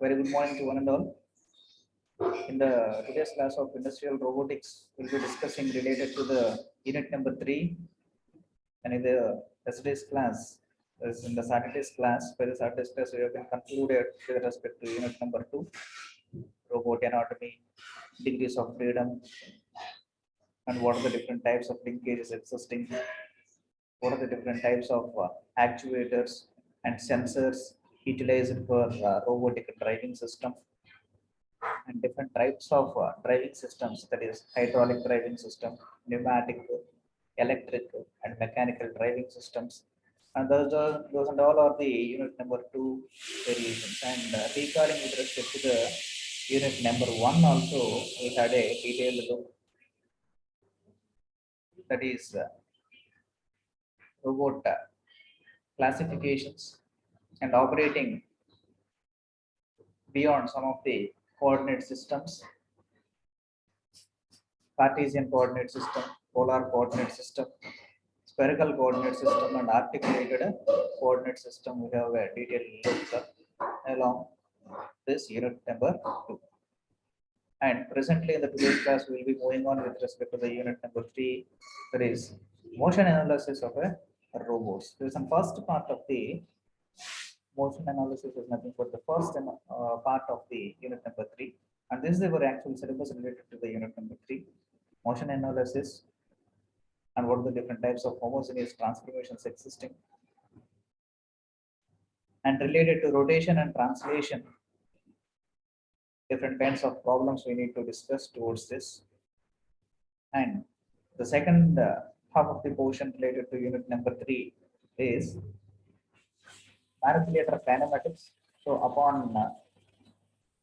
Very good morning to one and all. In the today's class of industrial robotics, we'll be discussing related to the unit number 3. And in the yesterday's class, as in the Saturday's class, by the Saturday's class, we have been concluded with respect to unit number 2, robot anatomy, degrees of freedom, and what are the different types of linkages existing, what are the different types of actuators and sensors utilized for robotic driving system, and different types of driving systems, that is hydraulic driving system, pneumatic, electric, and mechanical driving systems. And those and all are the unit number 2 variations. And recalling with respect to the unit number 1 also, we had a detailed look, that is robot classifications and operating beyond some of the coordinate systems, Cartesian coordinate system, polar coordinate system, spherical coordinate system, and articulated coordinate system. We have a detailed look along this unit number 2. And presently in the today's class, we will be moving on with respect to the unit number 3, that is motion analysis of a robots. There is some first part of the motion analysis is nothing but the first part of the unit number 3. And this is our actual syllabus related to the unit number 3, motion analysis, and what are the different types of homogeneous transformations existing, and related to rotation and translation, different kinds of problems we need to discuss towards this. And the second half of the portion related to unit number 3 is manipulator kinematics. So upon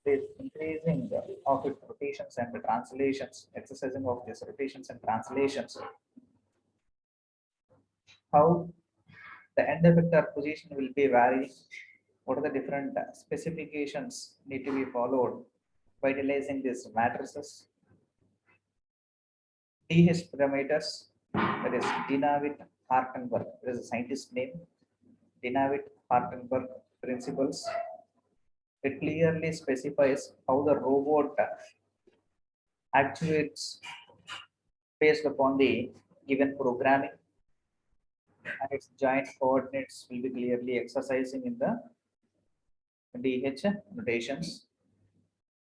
this increasing of its rotations and the translations, exercising of these rotations and translations, how the end effector position will be varied, what are the different specifications need to be followed by utilizing these matrices, DH parameters, that is Dinavitt-Hartenberg, there is a scientist name, Dinavitt-Hartenberg principles. It clearly specifies how the robot actuates based upon the given programming, and its joint coordinates will be clearly exercising in the DH notations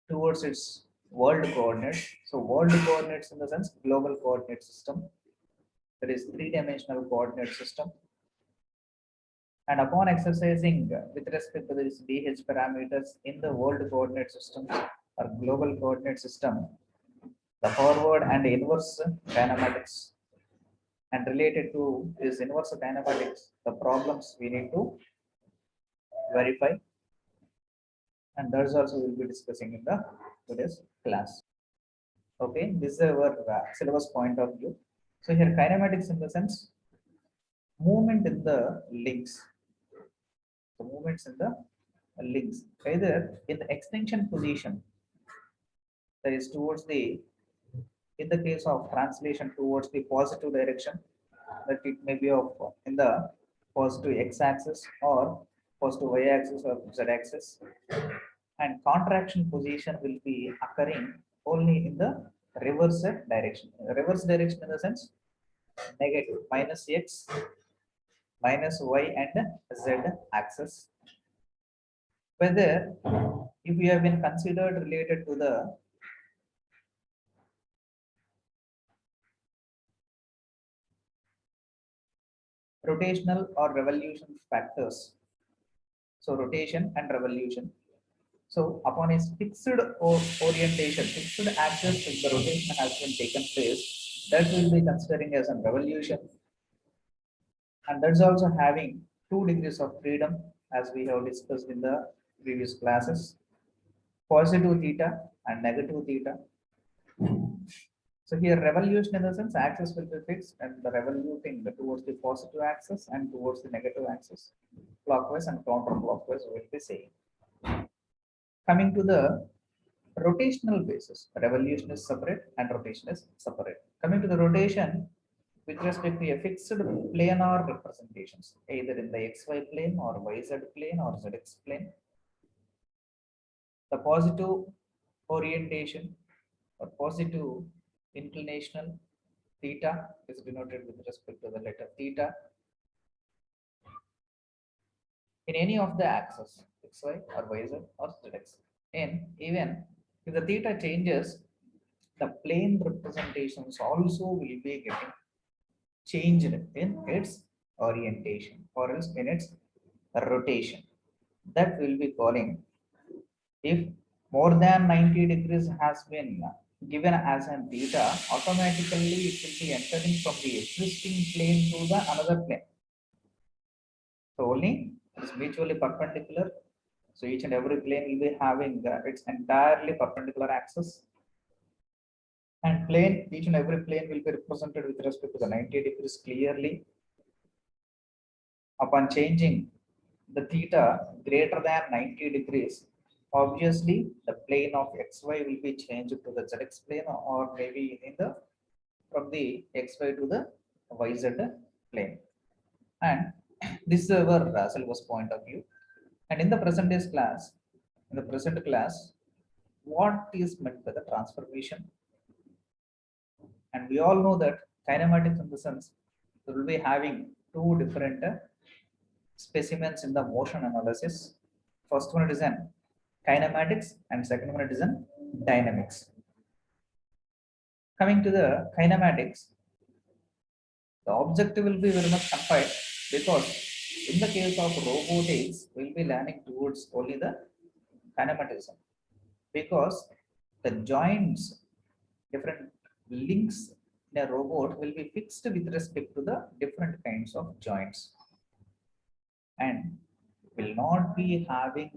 towards its world coordinates. So world coordinates in the sense global coordinate system, that is 3-dimensional coordinate system. And upon exercising with respect to these DH parameters in the world coordinate systems or global coordinate system, the forward and inverse kinematics, and related to this inverse kinematics, the problems we need to verify, and that's also we'll be discussing in the today's class. Okay, this is our syllabus point of view. So here kinematics in the sense movement in the links, the movements in the links, either in the extension position, that is towards the, in the case of translation towards the positive direction, that it may be of in the positive x-axis or positive y-axis or z-axis, and contraction position will be occurring only in the reverse direction. Reverse direction in the sense negative, minus x, minus y, and z axis. Whether if we have been considered related to the rotational or revolution factors, so rotation and revolution. So upon a fixed orientation, fixed axis, if the rotation has been taken place, that will be considering as a revolution. And that's also having 2 degrees of freedom, as we have discussed in the previous classes, positive theta and negative theta. So here revolution in the sense axis will be fixed and the revoluting towards the positive axis and towards the negative axis, clockwise and counterclockwise will be same. Coming to the rotational basis, revolution is separate and rotation is separate. Coming to the rotation, with respect to a fixed planar representations, either in the xy plane or yz plane or zx plane, The positive orientation or positive inclinational theta is denoted with respect to the letter theta in any of the axes xy or yz or zx. And even if the theta changes, the plane representations also will be getting changed in its orientation or else in its rotation. That will be calling, if more than 90 degrees has been given as an theta, automatically it will be entering from the existing plane to the another plane. So only it is mutually perpendicular. So each and every plane will be having its entirely perpendicular axis. And plane, each and every plane will be represented with respect to the 90 degrees clearly. Upon changing the theta greater than 90 degrees, obviously the plane of xy will be changed to the zx plane, or maybe in the from the xy to the yz plane. And this is our syllabus point of view. And in the present days class, in the present class, what is meant by the transformation? And we all know that kinematics in the sense we will be having two different specimens in the motion analysis. First one is an kinematics and second one is an dynamics. Coming to the kinematics, the objective will be very much confined, because in the case of robotics, we'll be learning towards only the kinematism, because the joints, different links in a robot will be fixed with respect to the different kinds of joints, and will not be having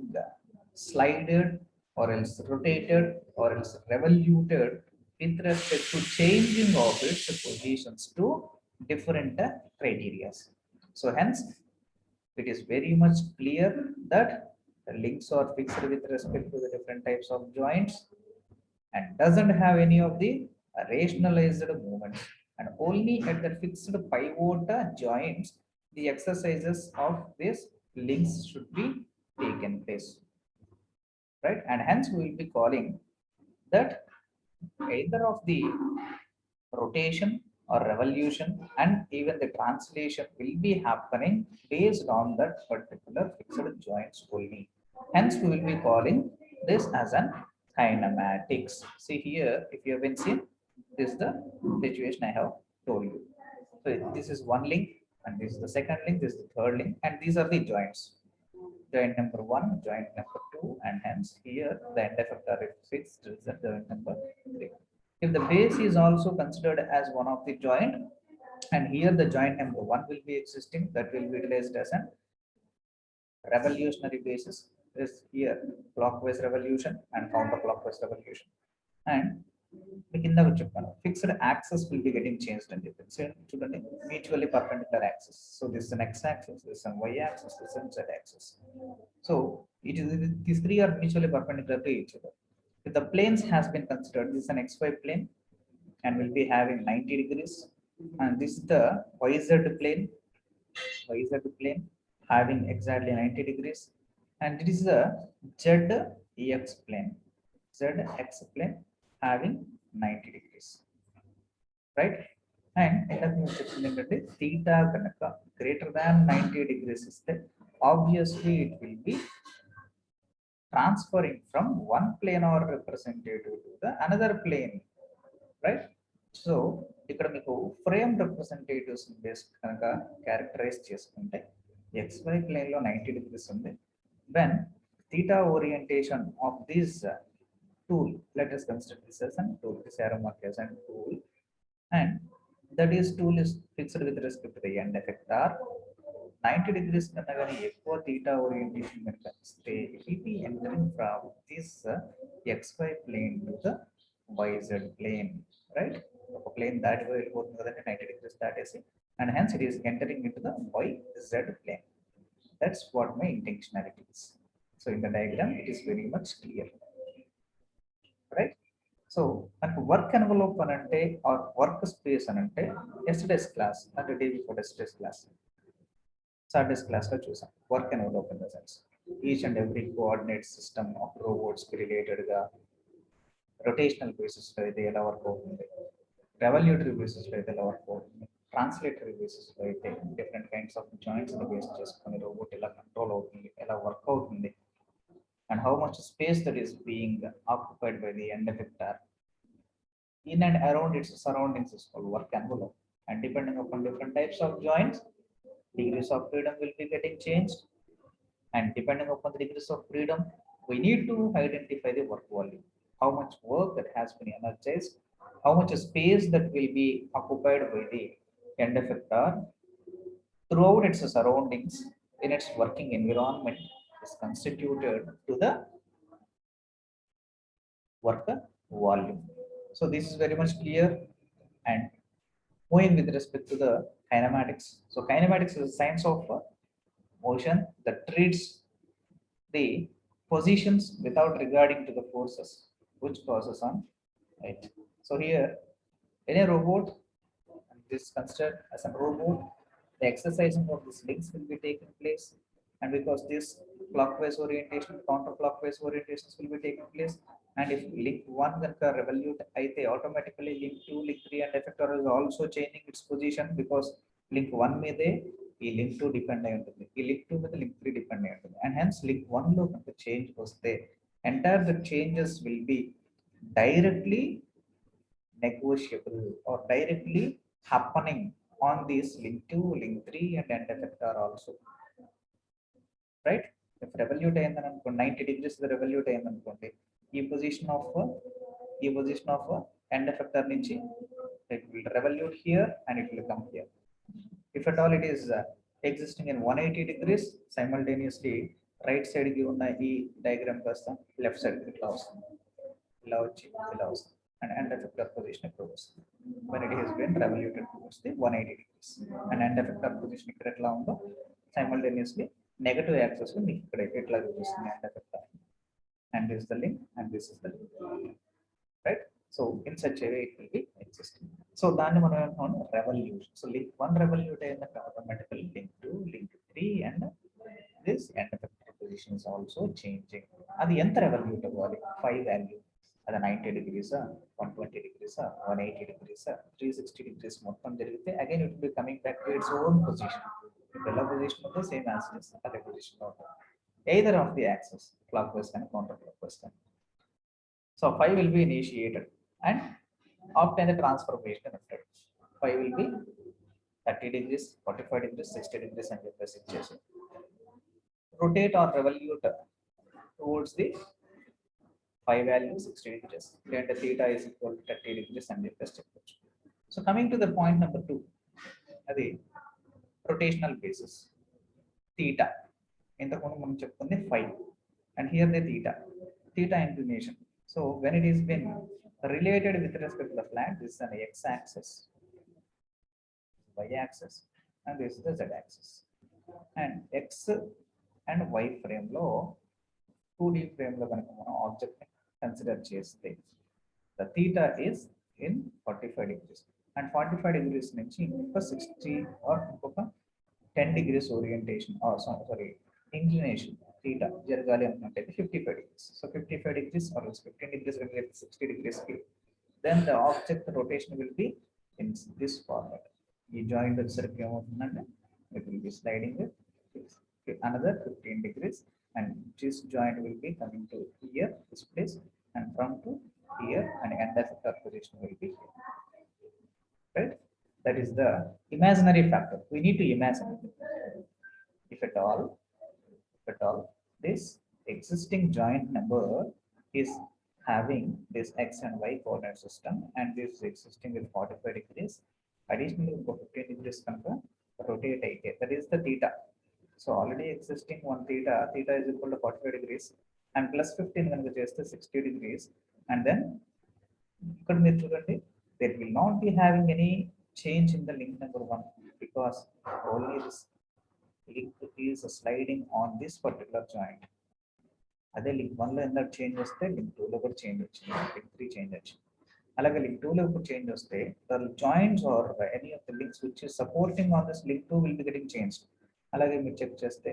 slided or else rotated or else revoluted with respect to changing of its positions to different criteria. So hence it is very much clear that the links are fixed with respect to the different types of joints and doesn't have any of the rationalized movements, and only at the fixed pivot joints the exercises of these links should be taken place, right? And hence we will be calling that either of the rotation or revolution and even the translation will be happening based on that particular fixed joints only. Hence, we will be calling this as an kinematics. See here, if you have been seen, this is the situation I have told you. So this is one link, and this is the second link, this is the third link, and these are the joints. Joint number one, joint number two, and hence here the end effector is fixed, is the joint number three. If the base is also considered as one of the joint, and here the joint number one will be existing, that will be utilized as an revolutionary basis, is here clockwise revolution and counterclockwise revolution. And కింద చెప్పాను fixed axis will be getting changed అని చెప్పి చూడండి, mutually perpendicular axis. So this is an x axis, this is an y axis, this is an z axis. So it is, these three are mutually perpendicular to each other. If the planes has been considered, this is an xy plane and will be having 90 degrees, and this is the yz plane having exactly 90 degrees, and it is the zx plane having 90 degrees, right? And theta kanaka greater than 90 degrees is that obviously it will be transferring from one plane or representative to the another plane, right? So ఇక్కడ మీకు frame representatives base కనుక characterise చేసుకుంటే xy plane లో 90 degrees ఉంది. When theta orientation of this tool, let us consider this as an tool, this arrow mark as an tool, and that is tool is fixed with respect to the end effector 90 degrees కన్నా కానీ ఎక్కువ theta orientation కనుక ఇస్తే it will be entering from this xy plane to the yz plane, right? ఒక plane దాటి వెళ్ళిపోతుంది కదండి 90 degrees దాటేసి, and hence it is entering into the yz plane. That's what my intentionality is. So in the diagram it is very much clear, right? So మనకు work envelope అని అంటే are work space అని అంటే yesterday's class అంటే day before yesterday's class Saturdays class లో చూసాం work envelope in the sense. each and every coordinate system of robots related ga rotational basis లో అయితే ఎలా వర్క్ అవుతుంది, రెవల్యూటరీ బేసిస్ లో అయితే ఎలా వర్క్ అవుతుంది, ట్రాన్స్లేటరీ బేసిస్ లో అయితే డిఫరెంట్ కైండ్స్ ఆఫ్ జాయింట్స్ ని బేస్ చేసుకొని రోబోట్ ఎలా కంట్రోల్ అవుతుంది, ఎలా వర్క్ అవుతుంది, and how much space that is being occupied by the end effector in and around its surroundings is called work envelope. And depending upon different types of joints, degrees of freedom will be getting changed. And depending upon the degrees of freedom, we need to identify the work volume, how much work that has been energized, how much space that will be occupied by the end effector throughout its surroundings in its working environment is constituted to the work volume. So this is very much clear. And moving with respect to the kinematics. So kinematics is a science of motion that treats the positions without regarding to the forces which causes on it. So here in a robot, this is considered as a robot, the exercising of these links will be taking place, and because this clockwise orientation, counterclockwise orientations will be taking place, and if link 1 ganaka revolute aithe automatically link 2, link 3 and effector is also changing its position, because link 1 mide ఈ link 2 depend అయి ఉంటుంది, ఈ link 2 మీద link 3 depend అయి ఉంటుంది, and hence link 1 లో కనుక change వస్తే entire the changes will be directly negotiable or directly happening on this link 2, link 3 and end effector also, right? If revolute అయిందని అనుకోండి 90 degrees the revolute అయింది అనుకోండి, ఈ పొజిషన్ ఆఫ్ end effector నుంచి it will revolute here and it will come here. If at all it is existing in 180 degrees, simultaneously right side కి ఉన్న ఈ diagram కాస్త లెఫ్ట్ సైడ్ ఇట్లా వస్తుంది, ఇలా వచ్చి ఇలా వస్తుంది, and end effector position ఇక్కడ వస్తుంది when it has been revoluted towards the 180 degrees, and end effector position ఇక్కడ ఎట్లా ఉందో simultaneously negative axis లో మీకు ఇక్కడ ఎట్లా చూపిస్తుంది end effector, and this is the link and this is the link, right? So in such a way it will be existing. So దాన్ని మనం ఏమంటాం revolution. So link 1 revolute అయిందంటే automatically link 2, link 3 and this end effector position is also changing. అది ఎంత revolute అవ్వాలి, 5 value, అది 90 degrees, 120 degrees, 180 degrees, 360 degrees మొత్తం జరిగితే again it will be coming back to its own position. ఎలా position ఉందో same axis అదే పొజిషన్ లో ఉంటుంది, either of the axis, clockwise and counterclockwise. So 5 will be initiated and obtain the transformation method. 5 will be 30 degrees, 45 degrees, 60 degrees and చెప్పేసి rotate or revolute towards the 5 value 60 degrees, and theta is equal to 30 degrees and చెప్పేసి. So coming to the point number 2, అది rotational basis theta, ఇంతకుముందు మనం చెప్పుకుంది 5 and here the theta inclination. So when it is been related with respect to the flat, this is an x-axis, y-axis and this is the z-axis, and x and y frame లో 2D frame లో కనుక మనం object consider చేస్తే the theta is in 45 degrees and 45 degrees నుంచి ఇంకొక 60 or ఇంకొక 10 degrees orientation or sorry inclination theta జరగాలి అనుకుంటే 55 degrees. So 55 degrees or 15 degrees when we get 60 degrees here, then the object rotation will be in this format. ఈ joint వచ్చేసరికి ఏమవుతుందంటే it will be sliding with another 15 degrees and this joint will be coming to here, this place, and from to here, and end effector position will be here, right? That is the imaginary factor. We need to imagine if at all this existing joint number is having this x and y coordinate system and this is existing with 45 degrees, additionally 15 degrees కనుక rotate అయితే, that is the theta. So already existing one theta is equal to 45 degrees and plus 15 కనుక చేస్తే 60 degrees, and then ఇక్కడ మీరు చూడండి there will not be having any change in the link number 1 because only this link is sliding on this particular joint. అదే link 1 లో ఎంత change వస్తే link 2 లో కూడా చేంజ్ వచ్చింది, లింక్ 3 చేంజ్ వచ్చింది, అలాగే లింక్ 2 లో కూడా చేంజ్ వస్తే the joints or any of the links which is supporting on this link 2 will be getting changed. అలాగే మీరు చెక్ చేస్తే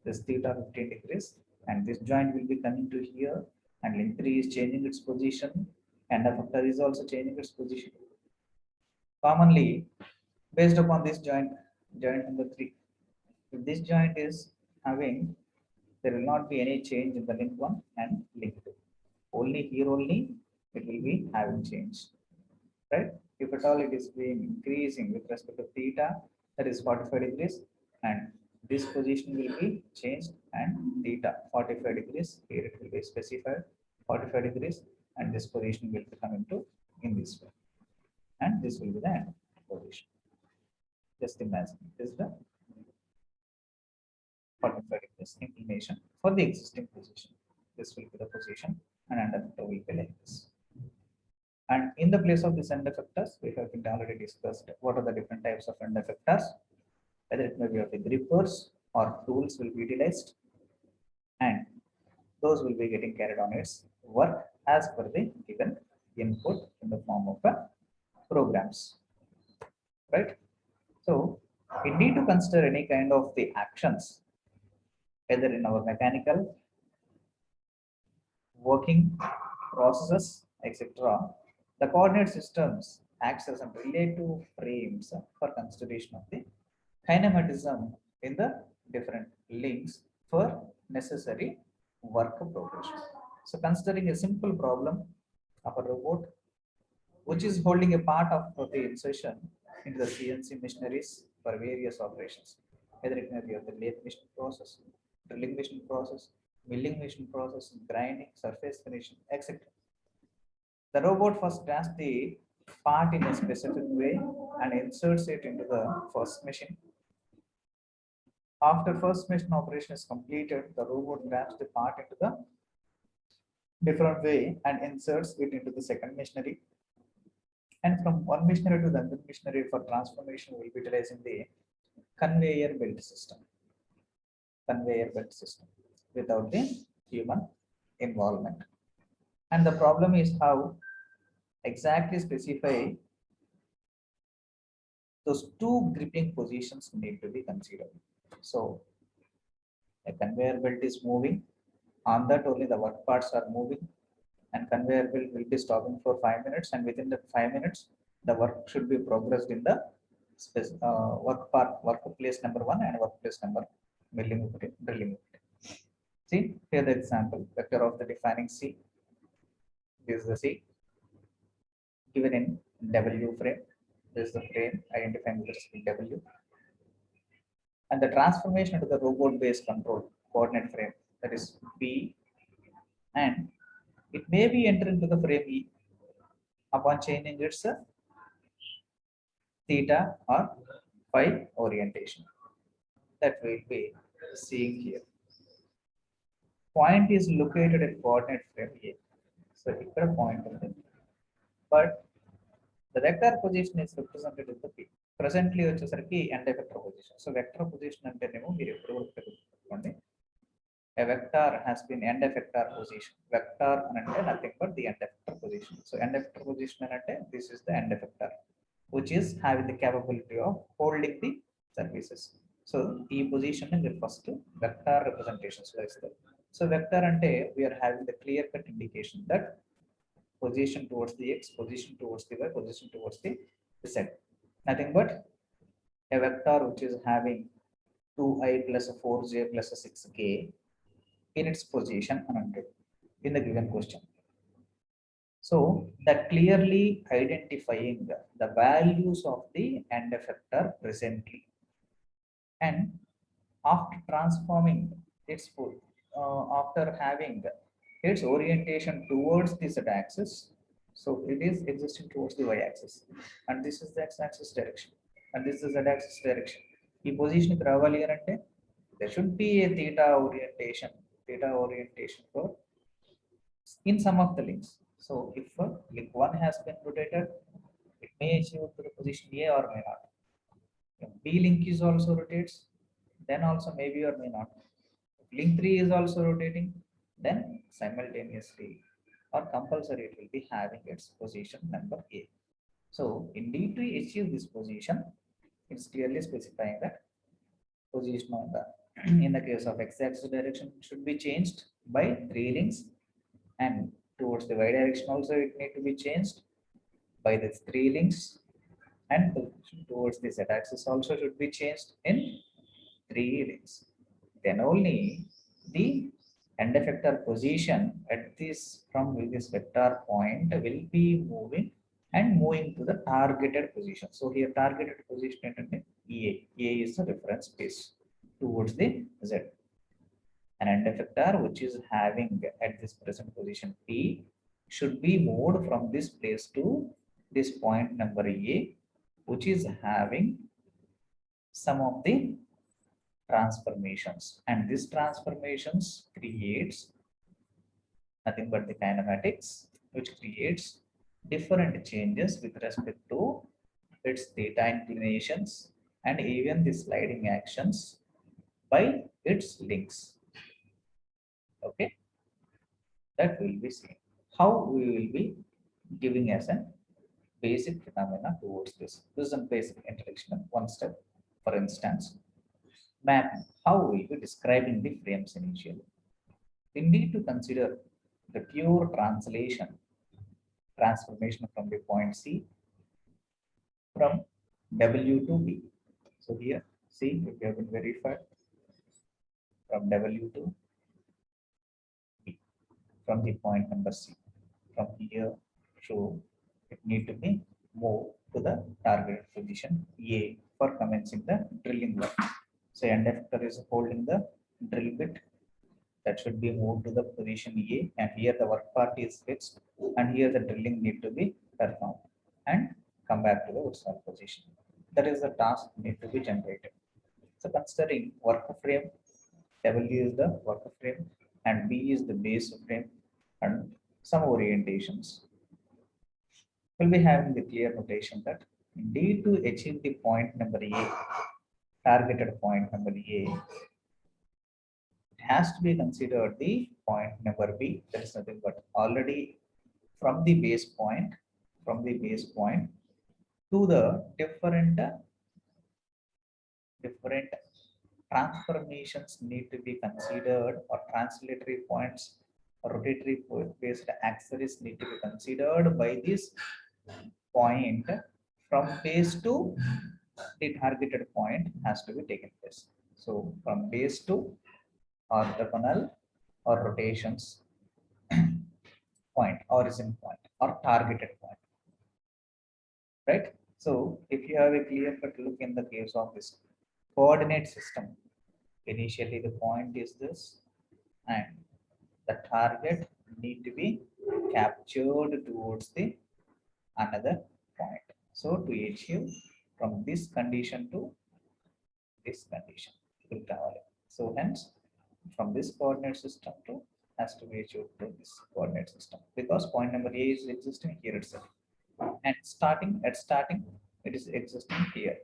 this theta 15 degrees, and this joint will be coming to here, and link 3 is changing its position, and effector is also changing its position. Commonly, based upon this joint number 3, if this joint is having, there will not be any change in the link 1 and link 2. Only here only it will be having change, right? If at all it is being increasing with respect to theta, that is 45 degrees, and this position will be changed, and theta 45 degrees, here it will be specified 45 degrees, and this position will be coming to in this way, and this will be the end position. Just imagine this is the 45 degrees inclination for the existing position. This will be the position, and under will be like this. And in the place of this end effectors, we have been already discussed what are the different types of end effectors, whether it may be of the grippers or tools will be utilized, and those will be getting carried on its work as per the given input in the form of programs, right? So we need to consider any kind of the actions, either in our mechanical working processes, etc. The coordinate systems acts as a relative frames for consideration of the kinematism in the different links for necessary work progression. So considering a simple problem of a robot which is holding a part of the insertion into the CNC machineries for various operations, whether it may be of the lathe machine process, drilling machine process, milling machine process, grinding, surface finishing, etc. The robot first grasps the part in a specific way and inserts it into the first machine. After first machine operation is completed, the robot grabs the part into the different way and inserts it into the second machinery. And from one machinery to the other machinery for transformation, we will be utilizing the conveyor belt system. Conveyor belt system without the human involvement. And the problem is how exactly specify those two gripping positions need to be considered. So a conveyor belt is moving, on that only the work parts are moving, and conveyor belt will be stopping for 5 minutes, and within the 5 minutes the work should be progressed in the workplace number 1 and workplace number milling drilling. See here the example vector of the defining C. This is the C given in W frame. This is the frame identifying with respect to W, and the transformation to the robot based control coordinate frame, that is B, and it may be entered into the frame E upon changing its theta or phi orientation, that we'll be seeing here. Point is located at coordinate frame A. So ఇక్కడ point ఉంది. But the vector position is represented in the P. Presently వచ్చేసరికి end effector position. So vector position అంటేనేమో మీరు ఎప్పుడు కూడా తెలుసుకోండి. A vector has been end effector position. Vector అంటే nothing but the end effector position. So end effector position అంటే this is the end effector, which is having the capability of holding the surfaces. So ఈ position ని మీరు first vector representations లో ఇస్తారు. So vector అంటే we are having the clear cut indication that position towards the x, position towards the y, position towards the z. Nothing but a vector which is having 2i plus a 4j plus a 6k in its position in the given question. So that clearly identifying the values of the end effector presently, and after transforming its after having its orientation towards the z axis, so it is existing towards the y axis, and this is the x axis direction, and this is the z axis direction. ఈ position రావాలి అని అంటే there should be a theta orientation for in some of the links. So if link 1 has been rotated, it may achieve to the position A or may not. If B link is also rotates, then also maybe or may not. If link 3 is also rotating, then simultaneously or compulsory it will be having its position number A. So indeed to achieve this position, it's clearly specifying that position on the In the case of x-axis direction, it should be changed by 3 links, and towards the y direction also it need to be changed by the 3 links, and towards the z-axis also should be changed in 3 links. Then only the end effector position at this from this vector point will be moving to the targeted position. So here targeted position ఏంటంటే EA. EA is the reference space towards the Z. An end effector which is having at this present position P should be moved from this place to this point number A, which is having some of the transformations, and this transformations creates nothing but the kinematics, which creates different changes with respect to its theta inclinations and even the sliding actions by its links. Okay, that will be seen how we will be giving as a basic phenomena towards this. This is a basic introduction, one step. For instance, map, how we will be describing the frames initially. We need to consider the pure transformation from the point C from W to B. So here, see, if you have been verified from W to B, from the point number C, from here to it need to be moved to the target position A for commencing the drilling work. So end effector is holding the drill bit that should be moved to the position A, and here the work part is fixed, and here the drilling need to be performed and come back to the original position. That is the task need to be generated. So considering work frame, W is the work frame and B is the base frame, and some orientations. We'll be having the clear notation that D to achieve the point number A, targeted point number A, has to be considered the point number B. That is nothing but already from the base point to the different transformations need to be considered, or translatory points or rotatory based axes need to be considered by this point from base to the targeted point has to be taken place. So from base to orthogonal or rotations point, origin point or targeted point, right? So if you have a clear cut look in the case of this coordinate system, initially the point is this and the target need to be captured towards the another point. So to achieve from this condition to this condition will travel. So hence from this coordinate system to has to be achieved to this coordinate system, because point number A is existing here itself, and starting it is existing here.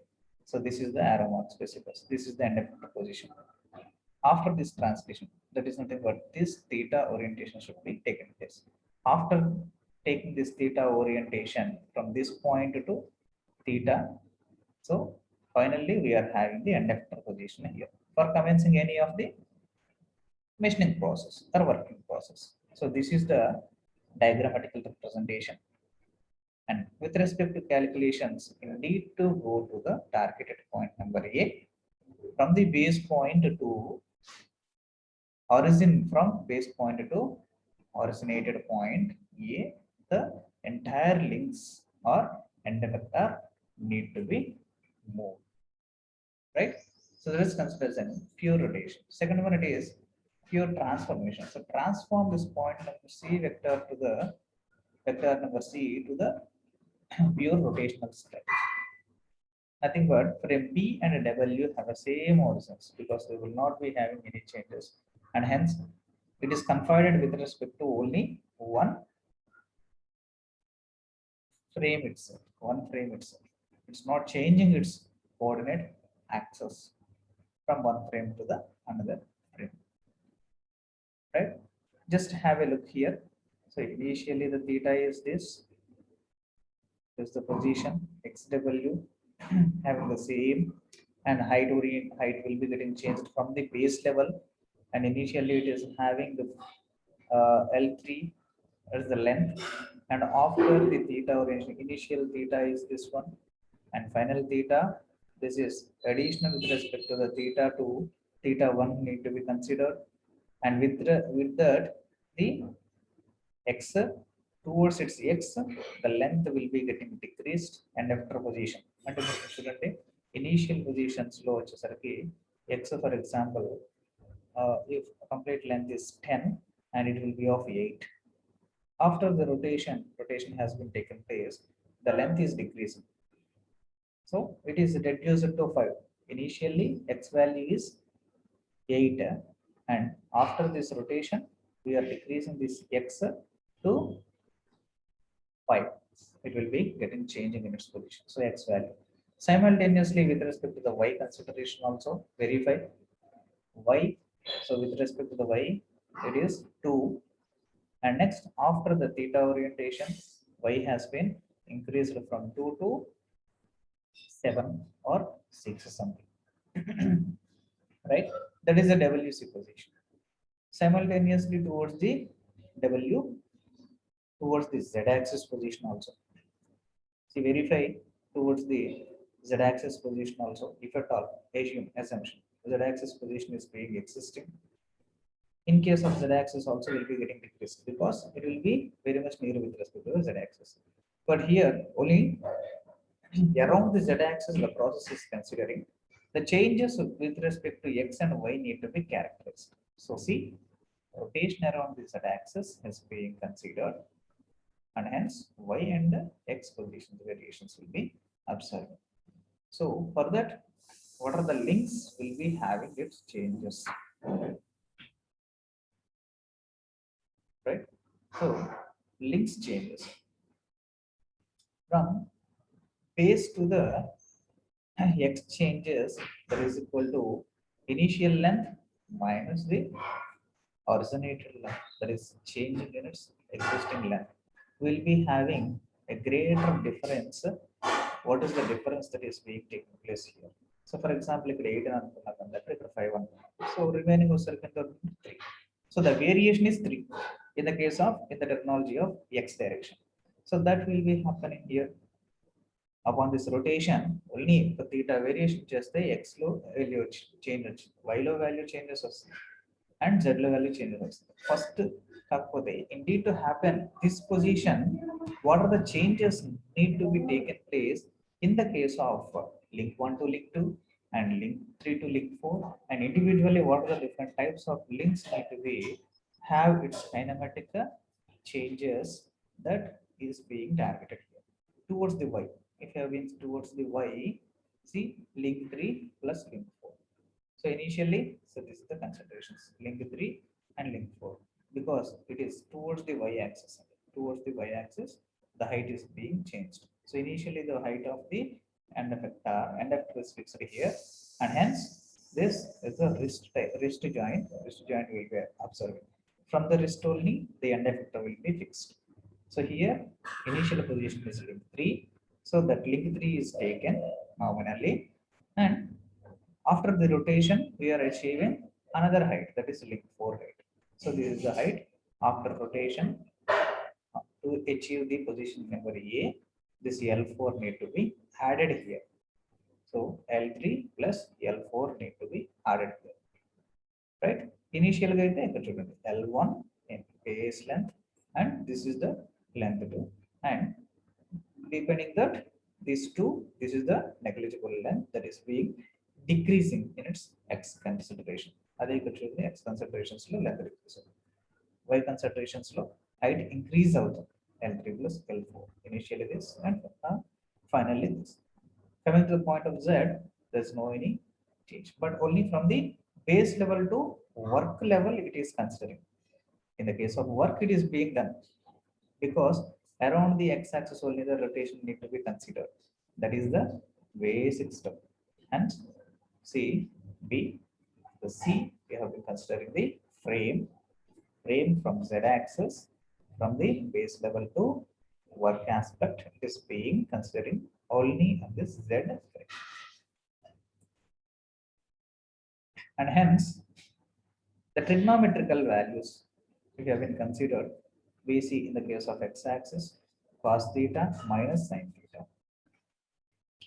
So this is the arrow mark specifies. This is the end effector position. After this translation, that is nothing but this theta orientation should be taken place. After taking this theta orientation from this point to theta, so finally we are having the end effector position here for commencing any of the machining process or working process. So this is the diagrammatical representation. And with respect to calculations, you need to go to the targeted point number A from the base point to origin, from base point to originated point A, the entire links or end effector need to be moved, right? So there is considered as a pure rotation. Second one, it is pure transformation. So transform this point number C vector to the vector number C to the pure rotational stretch. Nothing but frame P and W have the same origins because they will not be having any changes, and hence it is confined with respect to only one frame itself. It's not changing its coordinate axis from one frame to the another frame. Right? Just have a look here. So initially the theta is this. This is the position XW having the same and height will be getting changed from the base level, and initially it is having the L3 as the length, and after the theta orientation, initial theta is this one, and final theta, this is additional with respect to the theta 2, theta 1 need to be considered, and with that the x towards its x, the length will be getting decreased and after position. And చూడండి initial positions లో వచ్చేసరికి x for example, if complete length is 10 and it will be of 8. After the rotation has been taken place, the length is decreasing. So it is reduced to 5. Initially x value is 8, and after this rotation we are decreasing this x to 5. It will be getting changing in its position. So x value. Simultaneously with respect to the y consideration also verify y. So with respect to the y, it is 2. And next, after the theta orientation, y has been increased from 2 to 7 or 6 or something. Right? That is the WC position. Simultaneously towards the W, towards the z-axis position also. See, verify towards the z-axis position also, if at all, assumption, z-axis position is being existing. In case of z-axis also will be getting decreased because it will be very much near with respect to the z-axis. But here only around the z-axis the process is considering the changes with respect to x and y need to be characterized. So see, rotation around the z-axis is being considered, and hence y and x position variations will be observed. So for that, what are the links will be having its changes, right? So links changes from base to the x changes, that is equal to initial length minus the originated length, that is changing in its existing length. Will be having a greater difference. What is the difference that is being taken place here? So for example, if 8 and 5 on, so remaining was 3. So the variation is 3 in the case of in the terminology of x direction. So that will be happening here. Upon this rotation, only the theta variation just the x low value changes, y low value changes and z low value changes. First, indeed to happen this position, what are the changes need to be taken place in the case of link 1 to link 2 and link 3 to link 4, and individually what are the different types of links need to be have its kinematic changes that is being targeted here towards the y. If you have been towards the y, see link 3 plus link 4. So initially, so this is the concentrations, link 3 and link 4, because it is towards the y-axis. Towards the y-axis, the height is being changed. So initially, the height of the end effector is fixed here, and hence this is the wrist joint. Wrist joint will be observed. From the wrist only, the end effector will be fixed. So here, initial position is link 3. So that link 3 is taken nominally, and after the rotation, we are achieving another height, that is link 4 height. So this is the height after rotation. To achieve the position number A, this L4 need to be added here. So L3 plus L4 need to be added here, right? Initial L1 in base length, and this is the length 2, and depending that these two, this is the negligible length that is being decreasing in its x consideration. Adhe x considerations lo length decrease, y considerations lo height increase out L3 plus L4. Initially this and finally this. Coming to the point of Z, there's no any change, but only from the base level to work level it is considering. In the case of work, it is being done because around the x-axis only the rotation need to be considered. That is the basic step. And C, B, the C, we have been considering the frame from z-axis, from the base level to work aspect, it is being considering only on this z frame. And hence the trigonometrical values we have been considered, we see in the case of x-axis cos theta minus sin theta,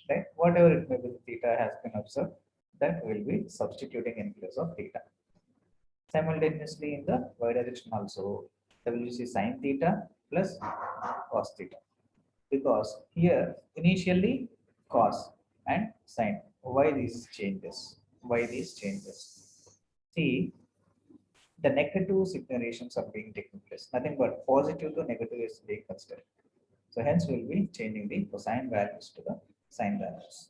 right? Whatever it may be, the theta has been observed, that will be substituting in place of theta. Simultaneously in the y direction also, we see sin theta plus cos theta, because here initially cos and sin. Why these changes? Why these changes? See, the negative significations are being taken place. Nothing but positive to negative is being considered. So hence we'll be changing the cosine values to the sine values,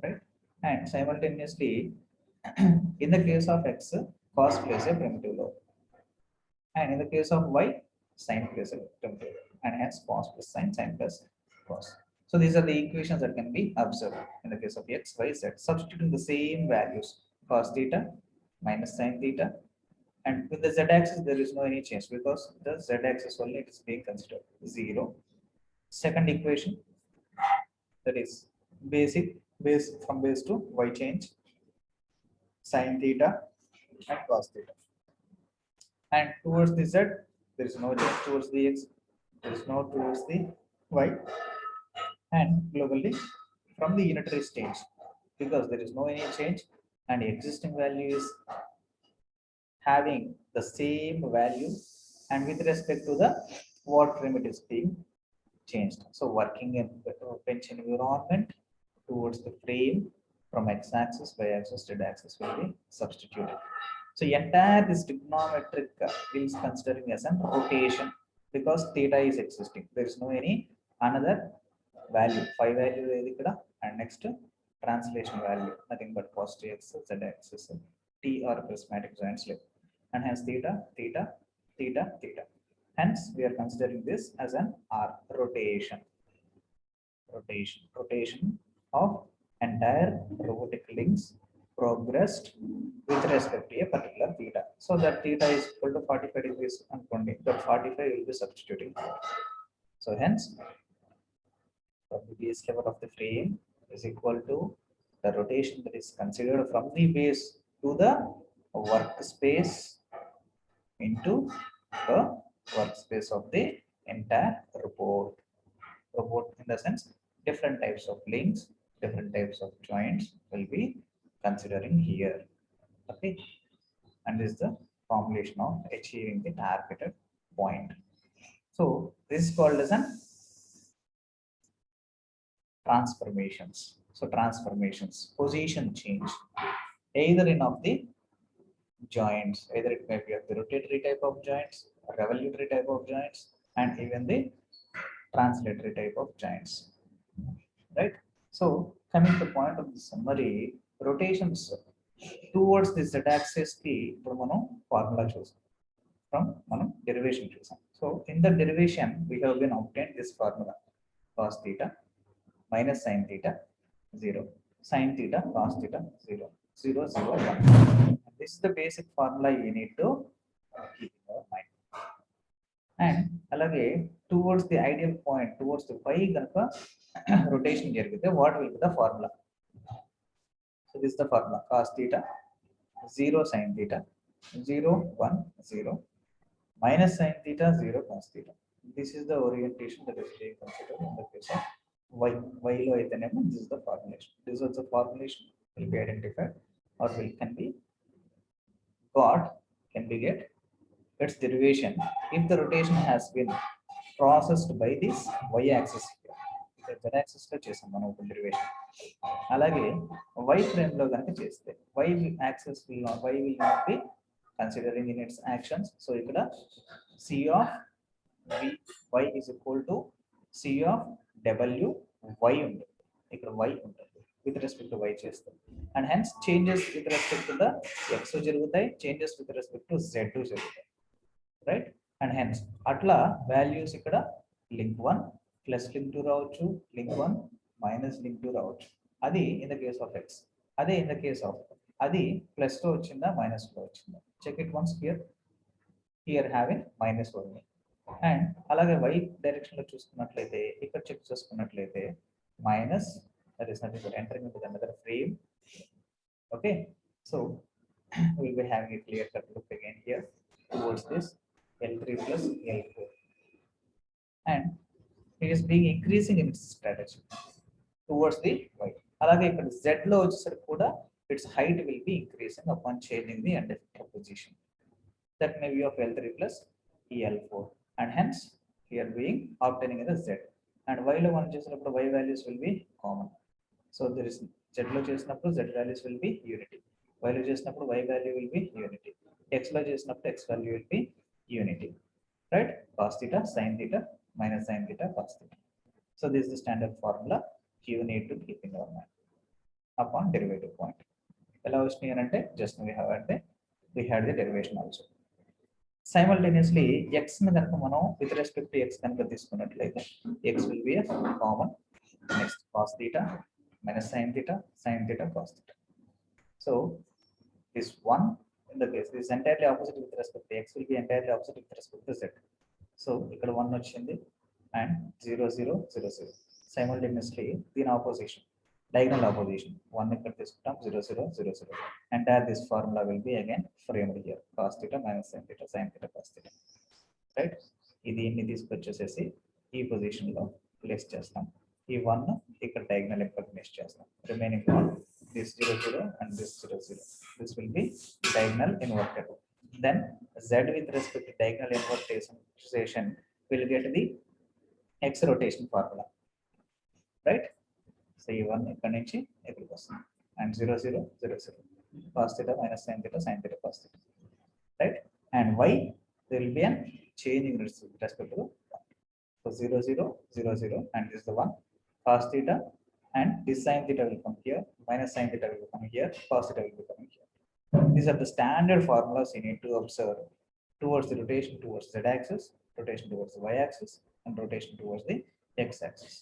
right? And simultaneously, in the case of x, cos plays a primitive role, and in the case of y, sine plays a primitive role, and hence cos plus sine, sine plus cos. So these are the equations that can be observed in the case of x, y, z, substituting the same values, cos theta minus sine theta. And with the z-axis, there is no any change because the z-axis only it is being considered 0. Second equation, that is basic base from base to y change, sin theta and cos theta. And towards the z, there is no change towards the x, there is no towards the y, and globally from the unitary stage, because there is no any change and existing value is having the same value, and with respect to the what limit is being changed. So working in bench environment towards the frame from x-axis, y-axis, z-axis will be substituted. So entire this trigonometric is considering as a rotation, because theta is existing. There is no any another value, phi value and next translation value, nothing but positive x, z-axis, t or prismatic joints left, and hence theta, theta, theta, theta. Hence, we are considering this as an R, rotation. Rotation of entire robotic links progressed with respect to a particular theta. So that theta is equal to 45 degrees and 20. That 45 will be substituting. So hence, the base level of the frame is equal to the rotation that is considered from the base to the workspace into the workspace of the entire robot. Robot in the sense, different types of links, different types of joints will be considering here. Okay, and this is the formulation of achieving the targeted point. So this is called as an transformations. So transformations, position change, either in of the joints, either it may be of the rotatory type of joints, revolutory type of joints, and even the translatory type of joints, right? So coming to the point of the summary, rotations towards the z-axis ki ఇప్పుడు మనం formula చూసాం, from మనం derivation చూసాం. So in the derivation we have been obtained this formula, cos theta minus sin theta 0, sin theta cos theta 0, 0, 0, 1. This is the basic formula you need to keep in your mind. And అలాగే towards the ideal point, towards the y కనుక rotation జరిగితే what will be the formula? So this is the formula, cos theta 0 sin theta 0 1 0 minus sin theta 0 cos theta. This is the orientation that is being considered in the case of y. Y lo అయితేనేమో this is the formulation. This is the formulation will be identified or will can be got, can be get its derivation if the rotation has been processed by this y axis here. Z axis లో చేసాం మనం ఒక derivation. అలాగే y frame లో కనుక చేస్తే y axis will not be considering in its actions. So ఇక్కడ c of v y is equal to c of w y ఉంటుంది, ఇక్కడ y ఉంటుంది with respect to y చేస్తాం, and hence changes with respect to the x జరుగుతాయి, changes with respect to z జరుగుతాయి, right? And hence అట్లా values ఇక్కడ link 1 plus link 2 రావచ్చు, link 1 minus link 2 రావచ్చు. అది in the case of X. అదే in the case of అది plus లో వచ్చిందా మైనస్ లో వచ్చిందా, check it once here, here having minus only. And అలాగే వై డైరెక్షన్ లో చూసుకున్నట్లయితే ఇక్కడ చెక్ చేసుకున్నట్లయితే minus, that is nothing but entering into another frame. Okay, so we'll be having a clear cut look again here towards this L3 plus L4, and it is being increasing in its strategy towards the y. అలాగే ఇక్కడ z లో వచ్చేసరికి కూడా its height will be increasing upon changing the end effector position. That may be of L3 plus EL4, and hence we are being obtaining the z. And y లో మనం చేసినప్పుడు y values will be common. So there is z లో చేసినప్పుడు z values will be unity. Y లో చేసినప్పుడు y value will be unity. X లో చేసినప్పుడు x value will be unity. Right? Cos theta, sin theta, minus sin theta, cos theta. So this is the standard formula you need to keep in your mind upon derivative point. Allow us to just we had the derivation also. Simultaneously, x with respect to x x will be a common. Next, cos theta minus sin theta, cos theta. So this one in the case is entirely opposite with respect to x will be entirely opposite with respect to z. So ఇక్కడ 1 వచ్చింది and 0 0 0 0. Simultaneously in opposition, diagonal opposition, 1 ఇక్కడ తీసుకుంటాం 0 0 0 0. Entire this formula will be again framed here, cos theta minus sin theta, cos theta. Right? ఇది ఇన్ని తీసుకొచ్చేసేసి ఈ position లో place చేస్తాం. ఈ 1 ఇక్కడ diagonal ఇక్కడ ప్లేస్ చేస్తాం. Remaining one, this 0 0 and this 0 0. This will be diagonal inverted. Then z with respect to diagonal invertation will get the x rotation formula. Right? So E1 ఇక్కడ నుంచి ఇక్కడికి వస్తుంది and 0 0 0 0, cos theta minus sin theta, cos theta. Right? And y there will be a change in respect to 1. So 0 0 0 0, and this is the 1, cos theta, and this sin theta will come here, minus sin theta will come here, cos theta will be coming here. These are the standard formulas you need to observe towards the rotation towards z axis, rotation towards the y axis, and rotation towards the x axis.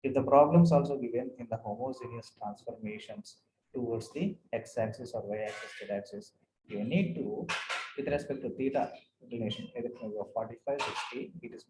If the problems also given in the homogeneous transformations towards the x axis or y axis, z axis, you need to, with respect to theta relation, either 45 60, it is